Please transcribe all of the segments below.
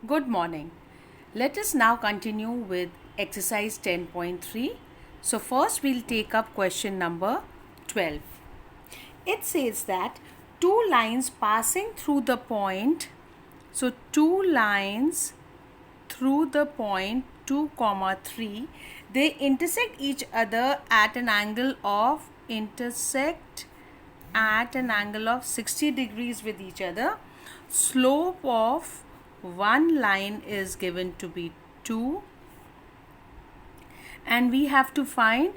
Good morning. Let us now continue with exercise 10.3. So, first we'll take up question number 12. It says that two lines passing through the point, so two lines through the point 2, 3, they intersect each other at an angle of 60 degrees with each other. Slope of one line is given to be 2, and we have to find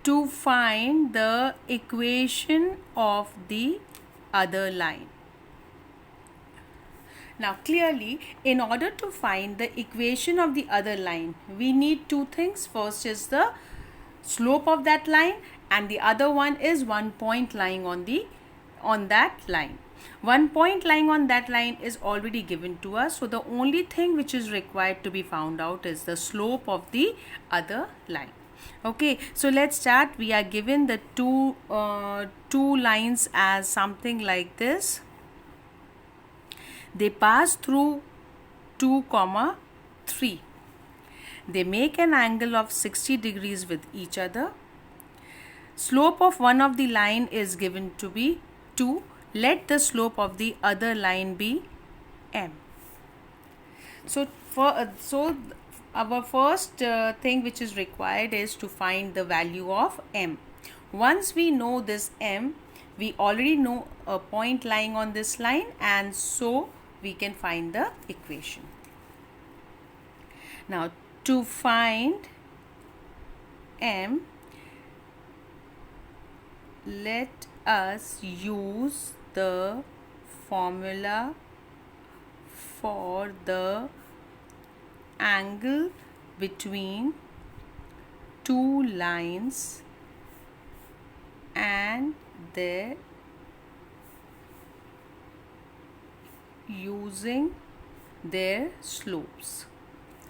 the equation of the other line. Now clearly, in order to find the equation of the other line, we need two things. First is the slope of that line, and the other one is one point lying on that line. One point lying on that line is already given to us, so the only thing which is required to be found out is the slope of the other line. Okay, so let's start. We are given the two lines as something like this. They pass through 2, 3. They make an angle of 60 degrees with each other. Slope of one of the line is given to be 2. Let the slope of the other line be m. So our first thing which is required is to find the value of m. Once we know this m, we already know a point lying on this line, and so we can find the equation. Now to find m, let us use the formula for the angle between two lines and their using their slopes.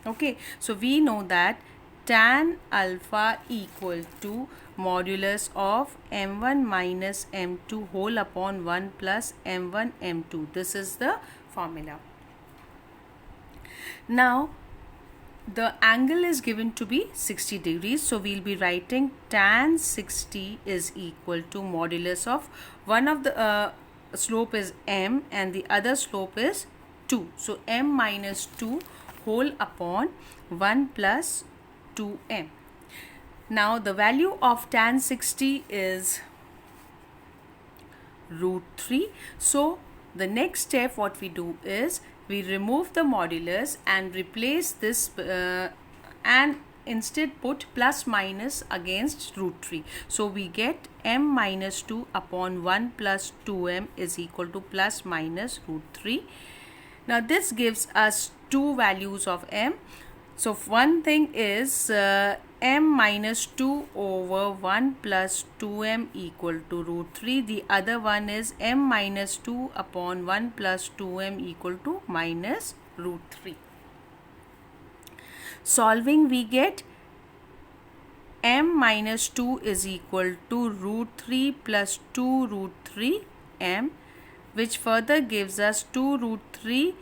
Okay, so we know that tan alpha equal to modulus of m1 minus m2 whole upon 1 plus m1 m2. This is the formula. Now the angle is given to be 60 degrees, so we'll be writing tan 60 is equal to modulus of one of the slope is m and the other slope is 2, so m minus 2 whole upon 1 plus 2m. Now the value of tan 60 is √3. So the next step what we do is we remove the modulus and replace this and instead put plus minus against √3. So we get m minus 2 upon 1 plus 2m is equal to plus minus √3. Now this gives us two values of m. So one thing is m minus 2 over 1 plus 2m equal to √3. The other one is m minus 2 upon 1 plus 2m equal to minus √3. Solving, we get m minus 2 is equal to √3 plus 2 √3m, which further gives us 2 √3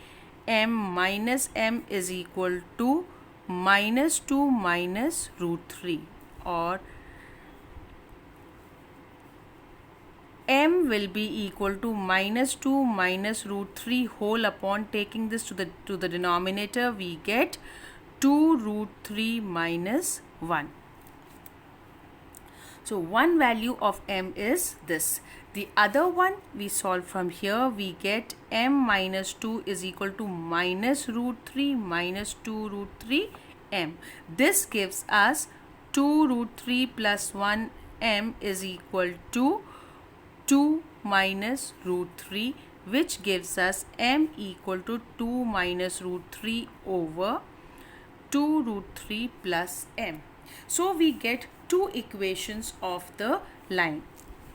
m minus m is equal to minus 2 minus √3, or m will be equal to minus 2 minus √3 whole upon taking this to the denominator, we get 2 √3 minus 1. So one value of m is this. The other one we solve from here, we get m minus 2 is equal to minus √3 minus 2 √3 m. This gives us 2 √3 plus 1 m is equal to 2 minus √3, which gives us m equal to 2 minus √3 over 2 √3 plus m. So we get two equations of the line.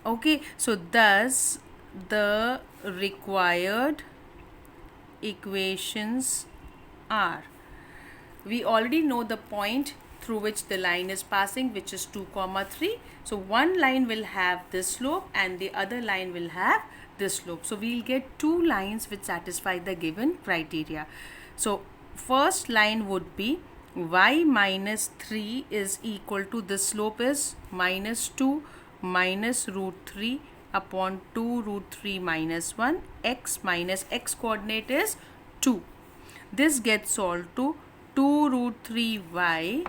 Okay, so thus the required equations are, we already know the point through which the line is passing, which is 2, 3. So one line will have this slope and the other line will have this slope. So we'll get two lines which satisfy the given criteria. So first line would be y minus 3 is equal to, the slope is minus 2 minus root 3 upon 2 root 3 minus 1, x minus x coordinate is 2. This gets solved to 2 root 3y,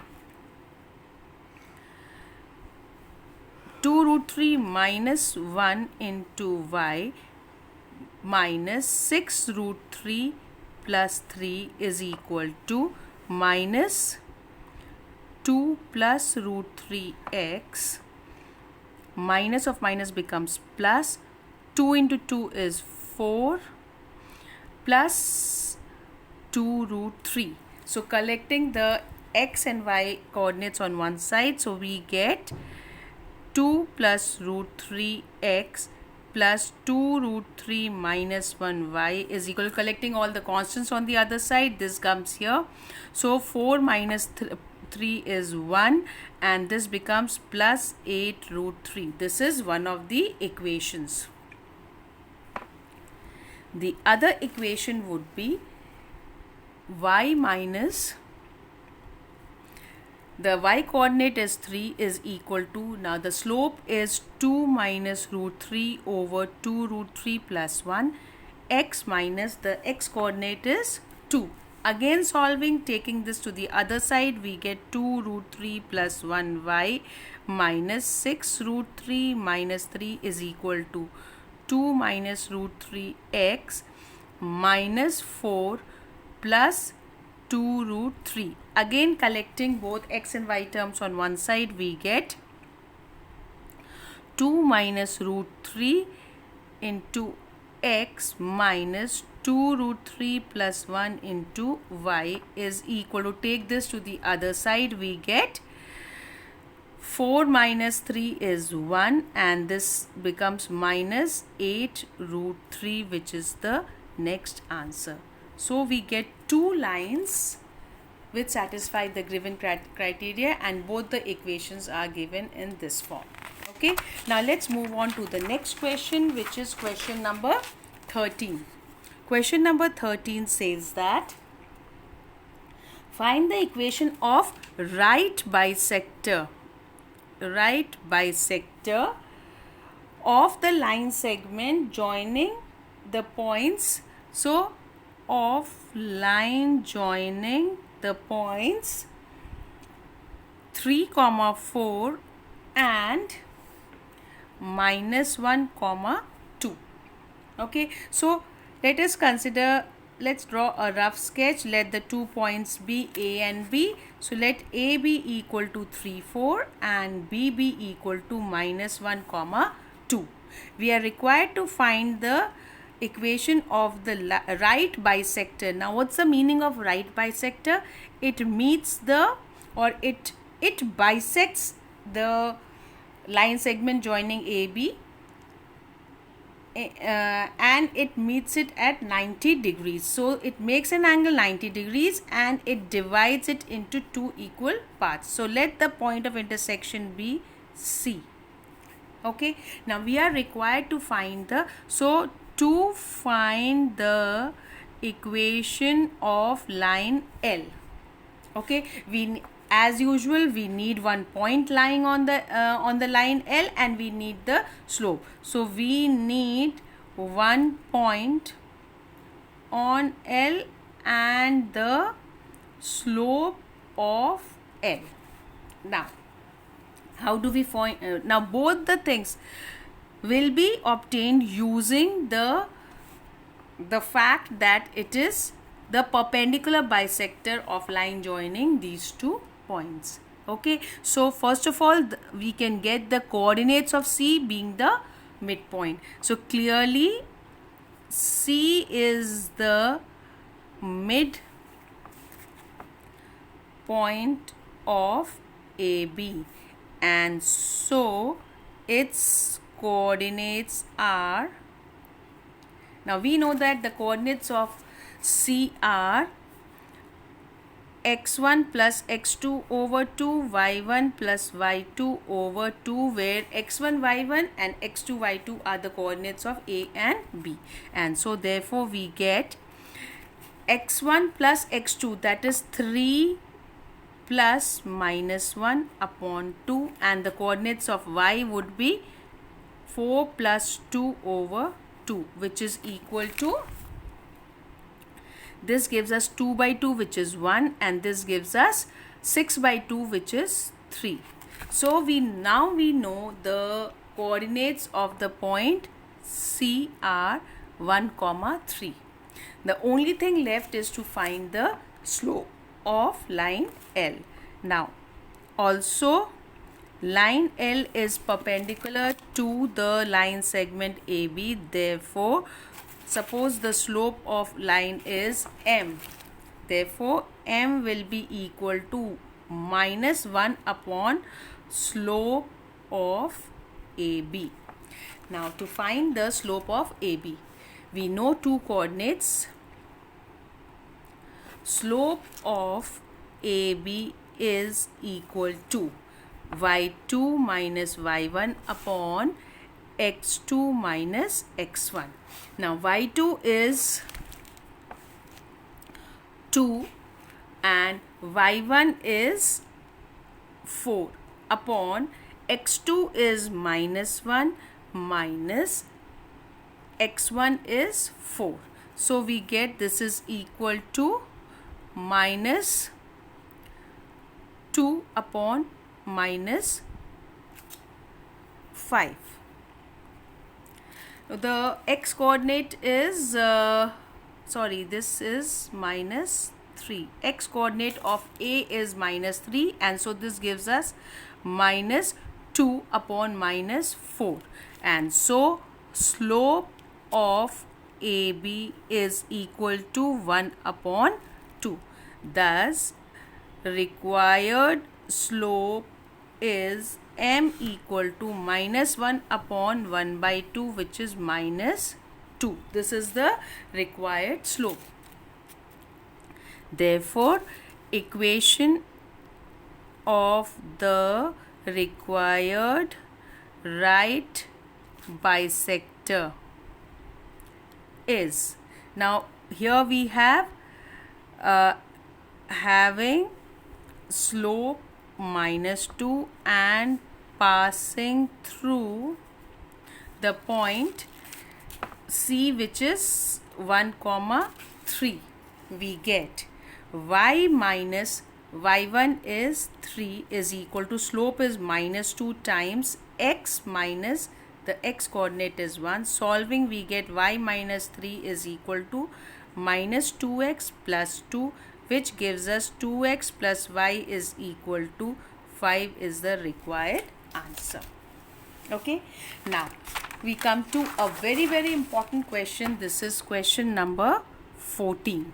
2 root 3 minus 1 into y minus 6 root 3 plus 3 is equal to minus 2 plus root 3x. Minus of minus becomes plus. 2 into 2 is 4 plus 2 root 3. So collecting the x and y coordinates on one side, so we get 2 plus root 3x plus 2 root 3 minus 1y is equal to, collecting all the constants on the other side, this comes here. So 4 minus 3 is 1 and this becomes plus 8 root 3. This is one of the equations. The other equation would be y minus, the y coordinate is 3 is equal to, now the slope is 2 minus root 3 over 2 root 3 plus 1, x minus the x coordinate is 2. Again solving, taking this to the other side, we get 2 root 3 plus 1y minus 6 root 3 minus 3 is equal to 2 minus root 3x minus 4 plus 2 root 3. Again collecting both x and y terms on one side, we get 2 minus root 3 into x minus 2 root 3 plus 1 into y is equal to, take this to the other side, we get 4 minus 3 is 1 and this becomes minus 8 root 3, which is the next answer. So we get two lines which satisfy the given criteria and both the equations are given in this form. Okay, now let's move on to the next question, which is question number 13. Question number 13 says that find the equation of right bisector of the line segment joining the points. So of line joining the points 3, 4 and minus 1, 2. Okay, so let us consider, let's draw a rough sketch. Let the 2 points be A and B. So let A be equal to 3, 4 and B be equal to minus 1, 2. We are required to find the equation of the right bisector. Now what's the meaning of right bisector? It meets the, or it bisects the line segment joining AB and it meets it at 90 degrees. So it makes an angle 90 degrees and it divides it into two equal parts. So let the point of intersection be C. Okay, now we are required to find the, so to find the equation of line L, okay, we, as usual, we need one point lying on the line L and we need the slope. So we need one point on L and the slope of L. Now how do we find, now both the things will be obtained using the fact that it is the perpendicular bisector of line joining these 2 points. Okay, so first of all we can get the coordinates of C being the midpoint. So clearly C is the mid point of AB and so its coordinates are, now we know that the coordinates of C are x1 plus x2 over 2, y1 plus y2 over 2, where x1 y1 and x2 y2 are the coordinates of A and B, and so therefore we get x1 plus x2, that is 3 plus minus 1 upon 2, and the coordinates of y would be 4 plus 2 over 2, which is equal to, this gives us 2 by 2, which is 1, and this gives us 6 by 2, which is 3. So now we know the coordinates of the point C are 1, 3. The only thing left is to find the slope of line L. Now, also line L is perpendicular to the line segment AB. Therefore, suppose the slope of line is M. Therefore, M will be equal to minus 1 upon slope of AB. Now, to find the slope of AB, we know two coordinates. Slope of AB is equal to y2 minus y1 upon x2 minus x1. Now y2 is 2 and y1 is 4 upon x2 is minus 1 minus x1 is 4. So we get this is equal to minus 2 upon minus 5. The x coordinate is this is minus 3. X coordinate of A is minus 3, and so this gives us minus 2 upon minus 4, and so slope of AB is equal to 1 upon 2. Thus, required slope is M equal to minus 1 upon 1 by 2, which is minus 2. This is the required slope. Therefore, equation of the required right bisector is, now here we have having slope minus 2 and passing through the point C, which is 1, 3, we get y minus y1 is 3 is equal to, slope is minus 2 times x minus the x coordinate is 1. Solving, we get y minus 3 is equal to minus 2x plus 2, which gives us 2x plus y is equal to 5 is the required answer. Okay, now we come to a very, very important question. This is question number 14.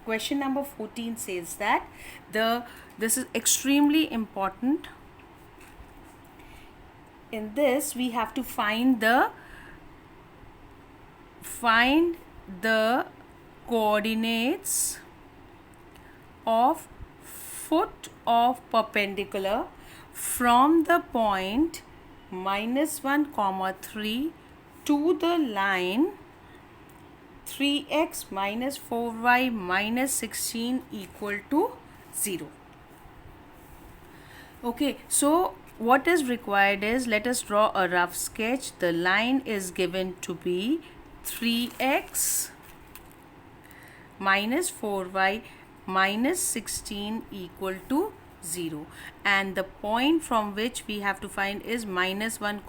Question number 14 says that this is extremely important. In this, we have to find the coordinates of foot of perpendicular from the point minus 1, 3 to the line 3x minus 4y minus 16 equal to 0. Okay, so what is required is, let us draw a rough sketch. The line is given to be 3x minus 4y minus 16 equal to 0, and the point from which we have to find is minus 1,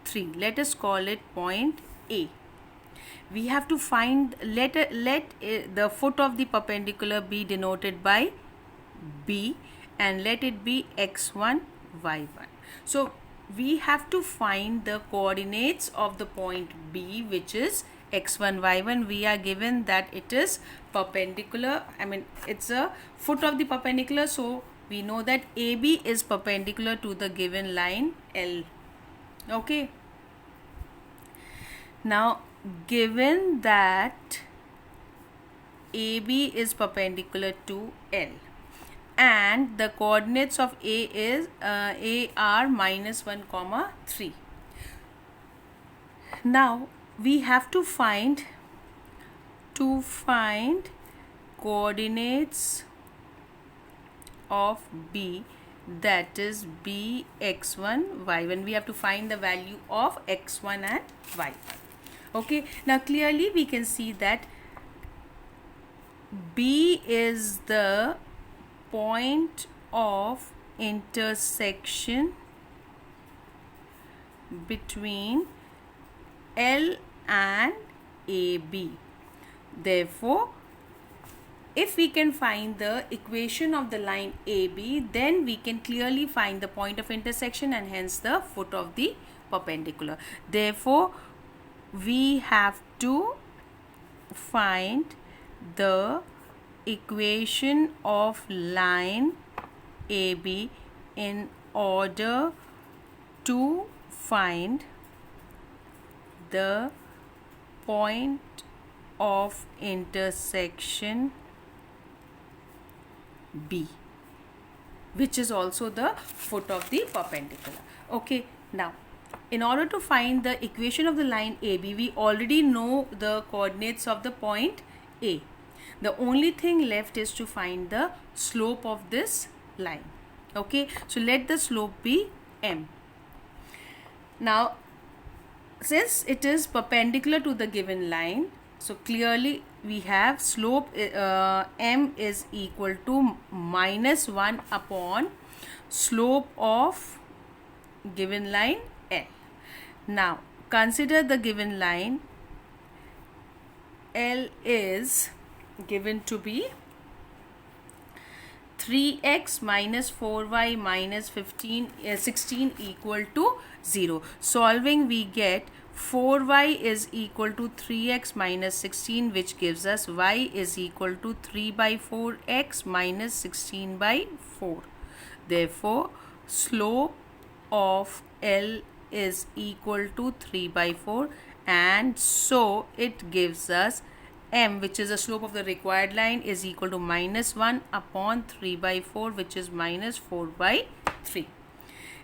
3. Let us call it point A. We have to find, let the foot of the perpendicular be denoted by B, and let it be x1, y1. So we have to find the coordinates of the point B, which is x1, y1. We are given that it is perpendicular, it's a foot of the perpendicular, so we know that AB is perpendicular to the given line L. Okay, now given that AB is perpendicular to L and the coordinates of A are minus 1, 3. Now we have to find coordinates of B, that is B x1 y1. We have to find the value of x1 and y1. Okay, now clearly we can see that B is the point of intersection between L and AB. Therefore, if we can find the equation of the line AB, then we can clearly find the point of intersection and hence the foot of the perpendicular. Therefore, we have to find the equation of line AB in order to find the point of intersection B, which is also the foot of the perpendicular. Okay, now in order to find the equation of the line AB, we already know the coordinates of the point A. The only thing left is to find the slope of this line. Okay, so let the slope be M. Now, since it is perpendicular to the given line, so clearly we have slope M is equal to -1 upon slope of given line L. Now, consider the given line. L is given to be 3x minus 4y minus 16 equal to 0. Solving, we get 4y is equal to 3x minus 16, which gives us y is equal to 3 by 4x minus 16 by 4. Therefore, slope of L is equal to 3 by 4, and so it gives us M, which is the slope of the required line, is equal to -1 upon 3 by 4, which is -4 by 3.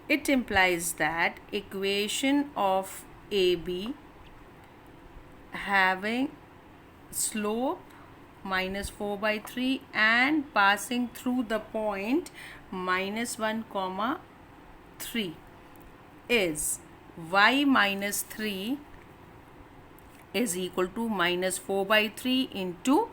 It implies that equation of AB having slope -4 by 3 and passing through the point -1 comma 3 is y minus 3 is equal to -4 by 3 into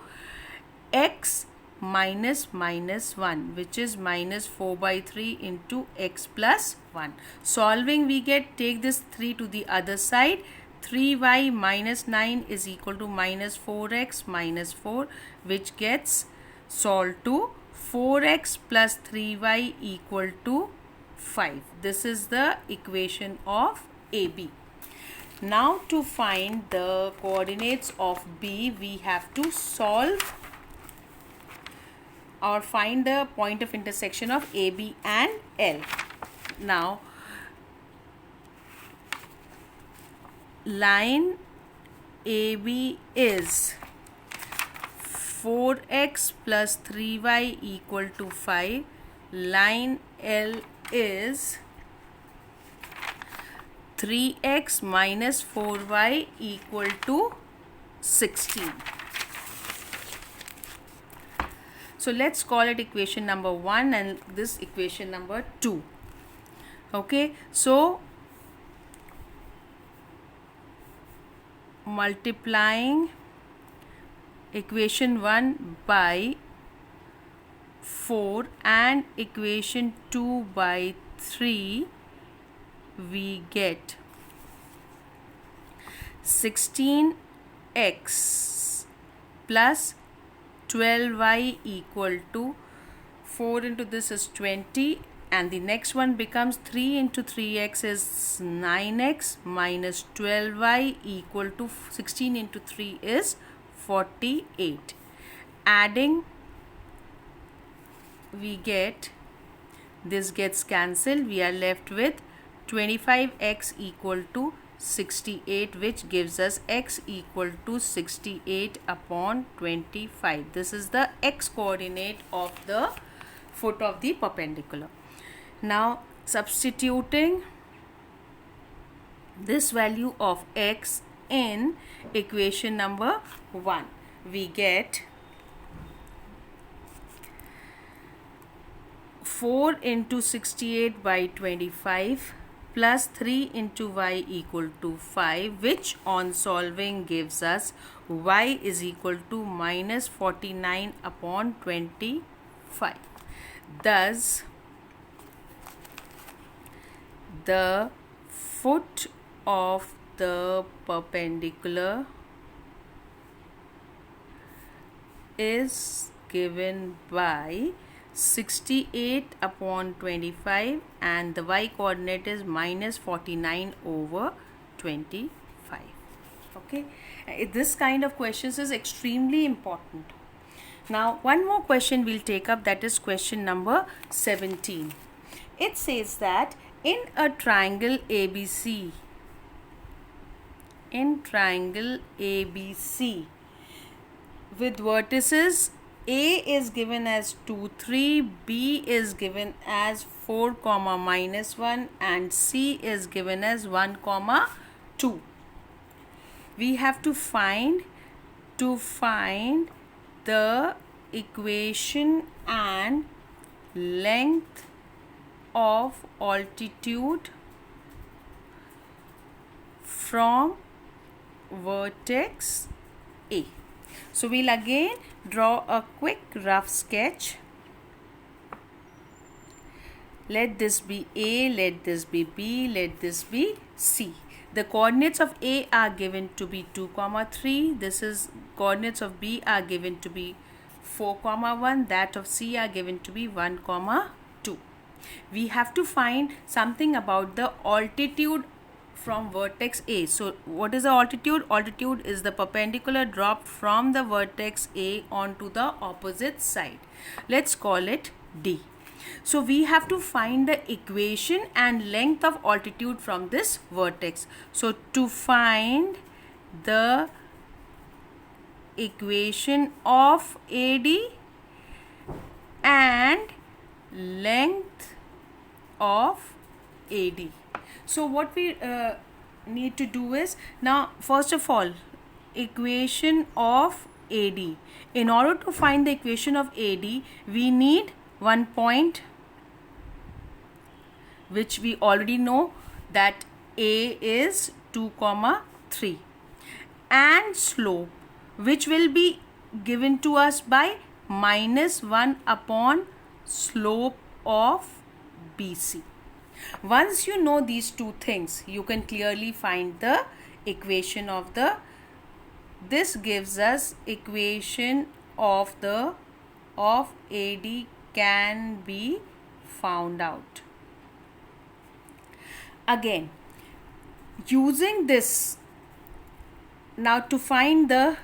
x minus -1, which is -4 by 3 into x plus 1. Solving, we get, take this 3 to the other side. 3y minus 9 is equal to -4x minus 4, which gets solved to 4x plus 3y equal to 5. This is the equation of AB. Now, to find the coordinates of B, we have to solve or find the point of intersection of AB and L. Now, line AB is 4x plus 3y equal to 5. Line L is 3x minus 4y equal to 16. So let's call it equation number 1 and this equation number 2. Okay, so multiplying equation 1 by 4 and equation 2 by 3, we get 16x plus 12y equal to 4 into this is 20, and the next one becomes 3 into 3x is 9x minus 12y equal to 16 into 3 is 48. Adding, we get, this gets cancelled, we are left with 25x equal to 68, which gives us x equal to 68 upon 25. This is the x coordinate of the foot of the perpendicular. Now, substituting this value of x in equation number 1, we get 4 into 68 by 25 plus 3 into y equal to 5, which on solving gives us y is equal to minus 49 upon 25. Thus, the foot of the perpendicular is given by 68 upon 25 and the y coordinate is minus 49 over 25. Okay, this kind of questions is extremely important. Now one more question we'll take up, that is question number 17. It says that in a triangle ABC, with vertices A is given as 2, 3, B is given as 4, minus 1 and C is given as 1, 2. We have to find the equation and length of altitude from vertex A. So we'll again draw a quick rough sketch. Let this be A, let this be B, let this be C. The coordinates of A are given to be 2, 3. This is coordinates of B are given to be 4, 1. That of C are given to be 1, 2. We have to find something about the altitude from vertex A. So what is the altitude? Altitude is the perpendicular dropped from the vertex A onto the opposite side. Let's call it D. So we have to find the equation and length of altitude from this vertex. So to find the equation of AD and length of AD. So what we need to do is, now first of all, equation of AD. In order to find the equation of AD, we need one point which we already know, that A is 2, 3, and slope which will be given to us by minus 1 upon slope of BC. Once you know these two things, you can clearly find the equation of this gives us equation of AD can be found out. Again, using this, now to find the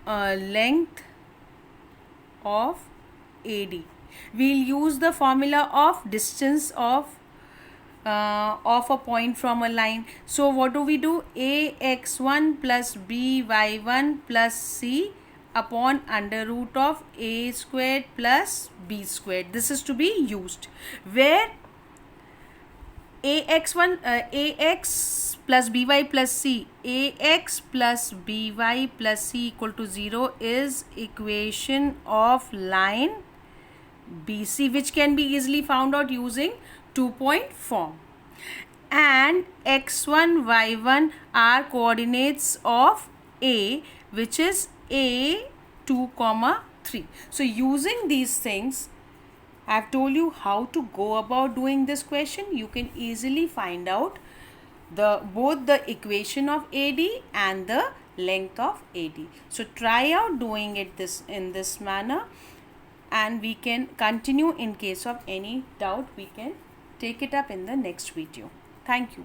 length of AD, we'll use the formula of distance of a point from a line. So what do? AX1 plus BY1 plus C upon under root of A squared plus B squared. This is to be used, where AX plus BY plus C, AX plus BY plus C equal to 0 is equation of line BC, which can be easily found out using 2-point form, and x1 y1 are coordinates of A, which is A 2, 3. So using these things, I have told you how to go about doing this question. You can easily find out both the equation of AD and the length of AD. So try out doing it in this manner, and we can continue. In case of any doubt, we can take it up in the next video. Thank you.